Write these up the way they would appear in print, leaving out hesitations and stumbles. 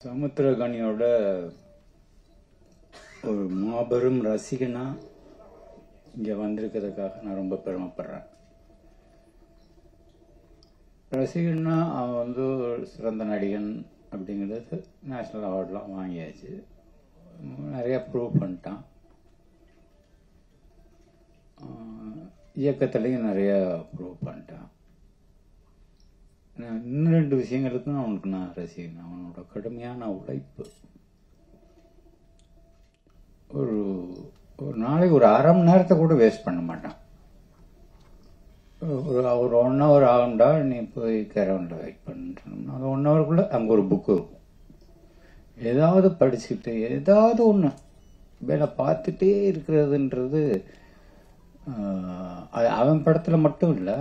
சமுத்திரகனியோட ஒரு மாபெரும் ரசிகனா இங்கே வந்திருக்கிறதுக்காக நான் ரொம்ப பெருமைப்படுறேன். ரசிகன்னா அவன் வந்து ஒரு சிறந்த நடிகன் அப்படிங்கிறது நேஷ்னல் அவார்டெலாம் வாங்கியாச்சு, நிறையா ப்ரூவ் பண்ணிட்டான். இயக்கத்துலேயும் நிறையா ப்ரூவ் பண்ணிட்டான். இன்னும் ரெண்டு விஷயங்களுக்கும் அவனுக்கு நான் ரசிகன். அவனோட கடுமையான உழைப்பு. ஒரு ஒரு நாளைக்கு ஒரு அரை மணி நேரத்தை கூட வேஸ்ட் பண்ண மாட்டான். ஒரு 1 hour ஆகும்டா, நீ போய் கேரவனில் வெயிட் பண்ணுறோம்னா அது 1 hourக்குள்ளே அங்கே ஒரு புக்கு இருக்கும். ஏதாவது படிச்சுக்கிட்டு ஏதாவது ஒன்று வேலை பார்த்துட்டே இருக்கிறதுன்றது அது அவன் படத்தில் மட்டும் இல்லை.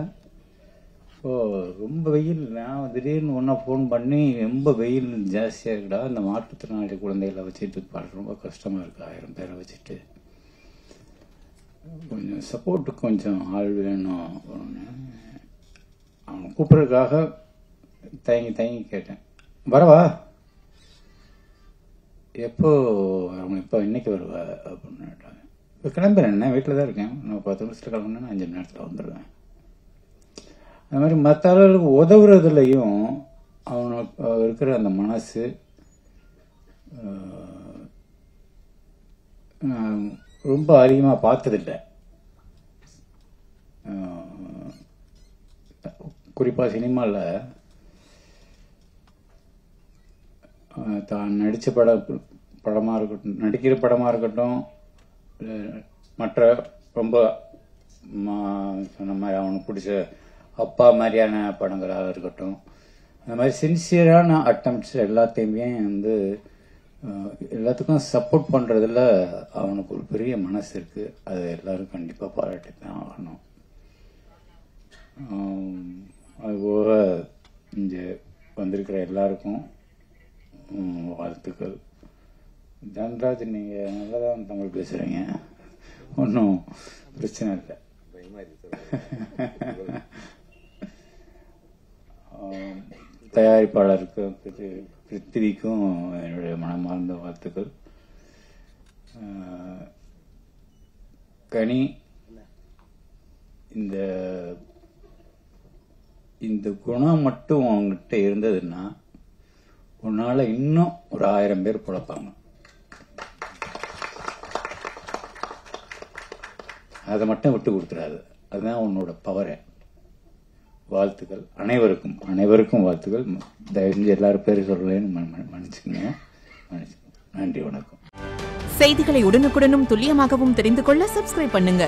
ரொம்ப வெயில், நான் திடீர்னு ஒன்றா ஃபோன் பண்ணி ரொம்ப வெயில் ஜாஸ்தியாக இருக்குடா, இந்த மாற்றுத்திறனாளி குழந்தைகளை வச்சுட்டு பாடு ரொம்ப கஷ்டமாக இருக்குது, 1000 பேரை வச்சுட்டு கொஞ்சம் சப்போர்ட்டுக்கு கொஞ்சம் ஆள் வேணும். அவனை கூப்பிட்றதுக்காக தயங்கி கேட்டேன், வரவா, எப்போ இன்னைக்கு வருவா அப்படின்னு கேட்டாங்க. இப்போ கிளம்புறேன், வீட்டில் தான் இருக்கேன், நான் 10 நிமிஷத்தில் கிளம்புனா 5 மணி நேரத்தில் வந்துடுவேன். அது மாதிரி மற்ற ஆளுகளுக்கு உதவுறதுலையும் அவனுக்கு இருக்கிற அந்த மனசு ரொம்ப அதிகமாக பார்த்ததில்லை. குறிப்பாக சினிமாவில் தான் நடித்த படமாக இருக்கட்டும், நடிக்கிற படமாக இருக்கட்டும், மற்ற ரொம்ப சொன்ன மாதிரி அவனுக்கு பிடிச்ச அப்பா மாதிரியான படங்களாக இருக்கட்டும், அந்த மாதிரி சின்சியரான அட்டம்ப்ட்ஸ் எல்லாத்தையுமே வந்து எல்லாத்துக்கும் சப்போர்ட் பண்ணுறதுல அவனுக்கு ஒரு பெரிய மனசு இருக்குது. அதை எல்லாரும் கண்டிப்பாக பாராட்டி தான் ஆகணும். அதுபோக இங்கே வந்திருக்கிற எல்லாருக்கும் வாழ்த்துக்கள். தன்ராஜ், நீங்கள் நல்லா தான் தமிழ் பேசுகிறீங்க, ஒன்றும் பிரச்சனை இல்லை. தயாரிப்பாளருக்கு பிருத்திவிக்கும் என்னுடைய மனமார்ந்த வாழ்த்துக்கள். கனி, இந்த குணம் மட்டும் அவங்ககிட்ட இருந்ததுன்னா உன்னால இன்னும் ஒரு 1000 பேர் பிழைப்பாங்க. அதை மட்டும் விட்டு கொடுத்துடாது, அதுதான் உன்னோட பவரை. வாழ்த்துக்கள் அனைவருக்கும் வாழ்த்துக்கள். தயவு செஞ்சு எல்லாரும் பேர் சொல்லலைன்னு மன்னிச்சுக்கங்க. நன்றி, வணக்கம். செய்திகளை உடனுக்குடனும் துல்லியமாகவும் தெரிந்து கொள்ள சப்ஸ்கிரைப் பண்ணுங்க.